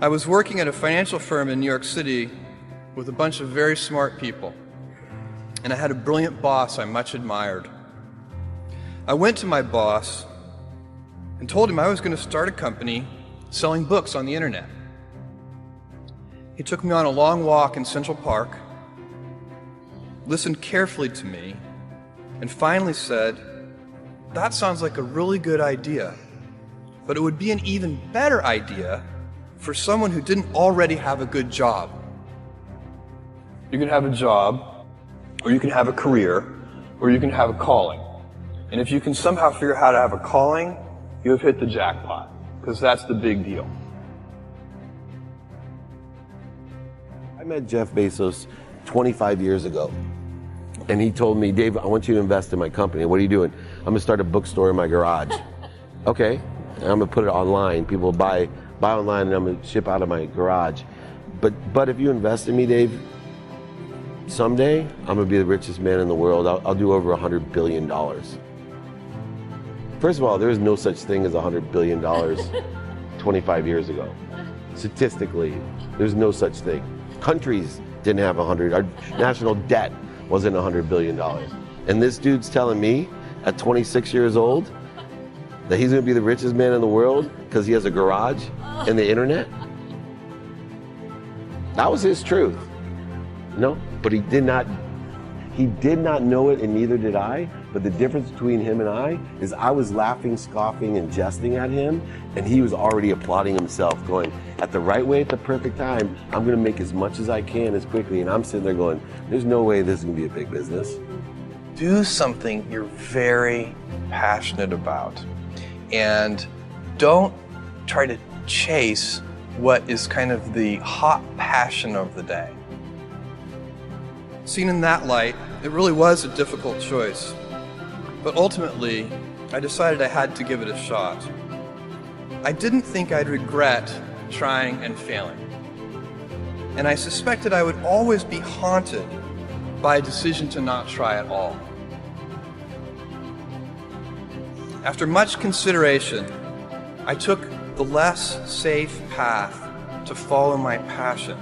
I was working at a financial firm in New York City with a bunch of very smart people, and I had a brilliant boss I much admired. I went to my boss and told him I was going to start a company selling books on the internet. He took me on a long walk in Central Park, listened carefully to me, and finally said, "That sounds like a really good idea, but it would be an even better idea for someone who didn't already have a good job." You can have a job, or you can have a career, or you can have a calling. And if you can somehow figure out how to have a calling, you have hit the jackpot, because that's the big deal. I met Jeff Bezos 25 years ago, and he told me, "Dave, I want you to invest in my company." "What are you doing?" "I'm going to start a bookstore in my garage." "Okay, and I'm going to put it online. People will buy online, and I'm going to ship out of my garage. But if you invest in me, Dave, someday I'm going to be the richest man in the world. I'll do over $100 billion. First of all, there is no such thing as $100 billion 25 years ago. Statistically, there's no such thing. Countries didn't have 100. Our national debt wasn't $100 billion. And this dude's telling me at 26 years old that he's going to be the richest man in the world because he has a garage and the internet? That was his truth. No, but he did not know it, and neither did I. But the difference between him and I is I was laughing, scoffing, and jesting at him, and he was already applauding himself, going, at the right way, at the perfect time, I'm going to make as much as I can as quickly. And I'm sitting there going, there's no way this is going to be a big business. Do something you're very passionate about, and don't try to chase what is kind of the hot passion of the day. Seen in that light, it really was a difficult choice. But ultimately, I decided I had to give it a shot. I didn't think I'd regret trying and failing. And I suspected I would always be haunted by a decision to not try at all. After much consideration, I took the less safe path to follow my passion,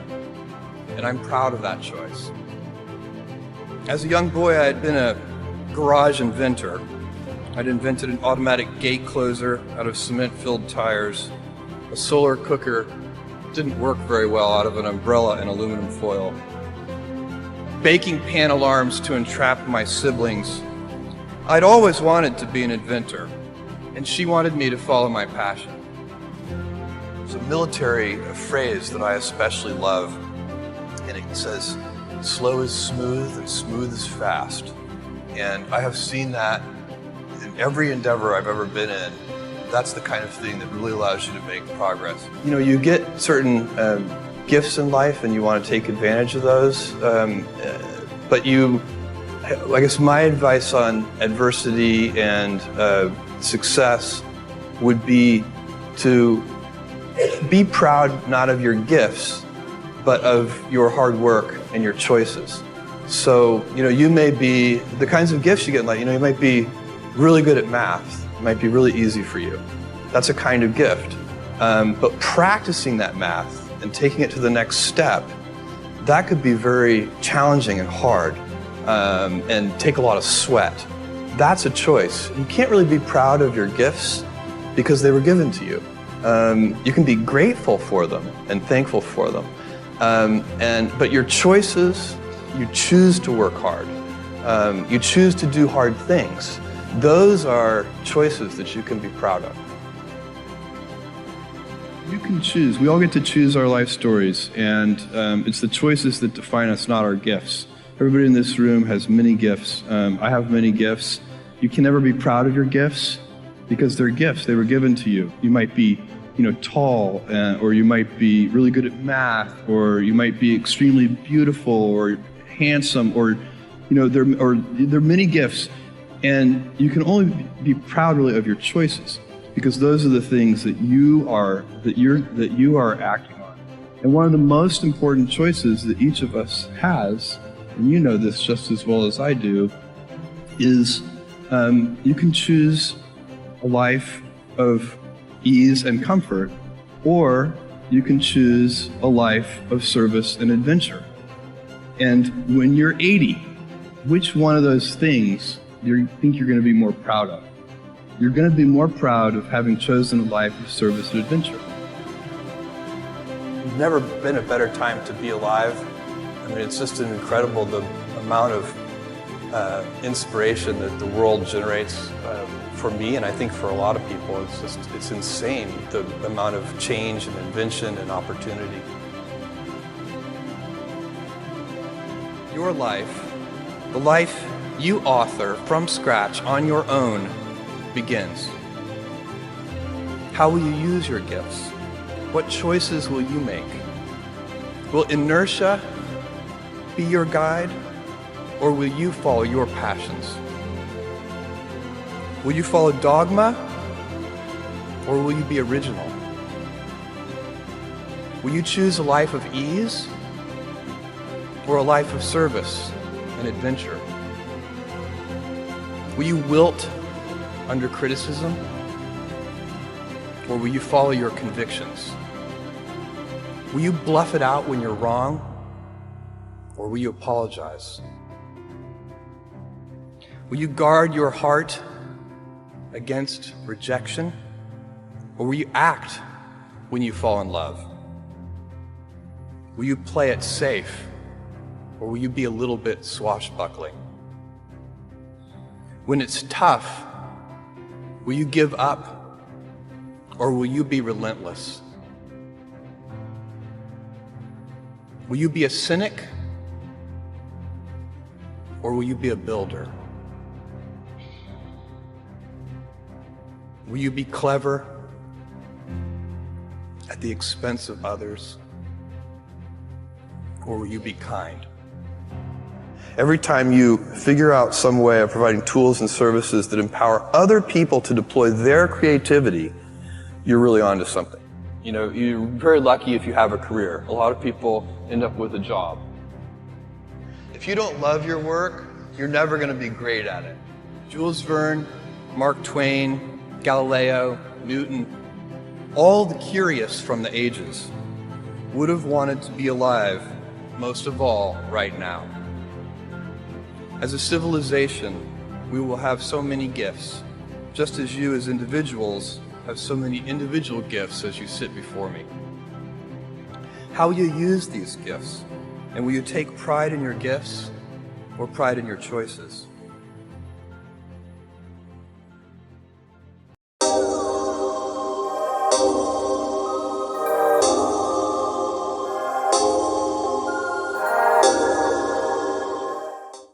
and I'm proud of that choice. As a young boy, I had been a garage inventor. I'd invented an automatic gate closer out of cement-filled tires, a solar cooker didn't work very well out of an umbrella and aluminum foil, baking pan alarms to entrap my siblings. I'd always wanted to be an inventor, and she wanted me to follow my passion. There's a military phrase that I especially love, and it says, "Slow is smooth and smooth is fast." And I have seen that in every endeavor I've ever been in. That's the kind of thing that really allows you to make progress. You know, you get certain gifts in life and you want to take advantage of those, but I guess my advice on adversity and success would be to be proud not of your gifts, but of your hard work and your choices. So, you may be, the kinds of gifts you get in life, you might be really good at math. It might be really easy for you. That's a kind of gift. But practicing that math and taking it to the next step, that could be very challenging and hard and take a lot of sweat. That's a choice. You can't really be proud of your gifts because they were given to you. You can be grateful for them and thankful for them. But your choices, you choose to work hard. You choose to do hard things. Those are choices that you can be proud of. You can choose. We all get to choose our life stories, and it's the choices that define us, not our gifts. Everybody in this room has many gifts. I have many gifts. You can never be proud of your gifts because they're gifts. They were given to you. You might be tall, or you might be really good at math, or you might be extremely beautiful or handsome, or there are many gifts, and you can only be proud really of your choices because those are the things that you are acting on. And one of the most important choices that each of us has, and you know this just as well as I do, is you can choose a life of ease and comfort, or you can choose a life of service and adventure. And when you're 80, which one of those things do you think you're going to be more proud of? You're going to be more proud of having chosen a life of service and adventure. There's never been a better time to be alive. I mean, it's just incredible the amount of inspiration that the world generates for me, and I think for a lot of people. It's insane, the amount of change and invention and opportunity. Your life, the life you author from scratch on your own, begins. How will you use your gifts? What choices will you make? Will inertia be your guide, or will you follow your passions? Will you follow dogma, or will you be original? Will you choose a life of ease, or a life of service and adventure? Will you wilt under criticism, or will you follow your convictions? Will you bluff it out when you're wrong, or will you apologize? Will you guard your heart against rejection, or will you act when you fall in love? Will you play it safe, or will you be a little bit swashbuckling? When it's tough, will you give up, or will you be relentless? Will you be a cynic, or will you be a builder? Will you be clever at the expense of others, or will you be kind? Every time you figure out some way of providing tools and services that empower other people to deploy their creativity, you're really onto something. You know, you're very lucky if you have a career. A lot of people end up with a job. If you don't love your work, you're never going to be great at it. Jules Verne, Mark Twain, Galileo, Newton, all the curious from the ages would have wanted to be alive, most of all, right now. As a civilization, we will have so many gifts, just as you as individuals have so many individual gifts as you sit before me. How will you use these gifts? And will you take pride in your gifts or pride in your choices?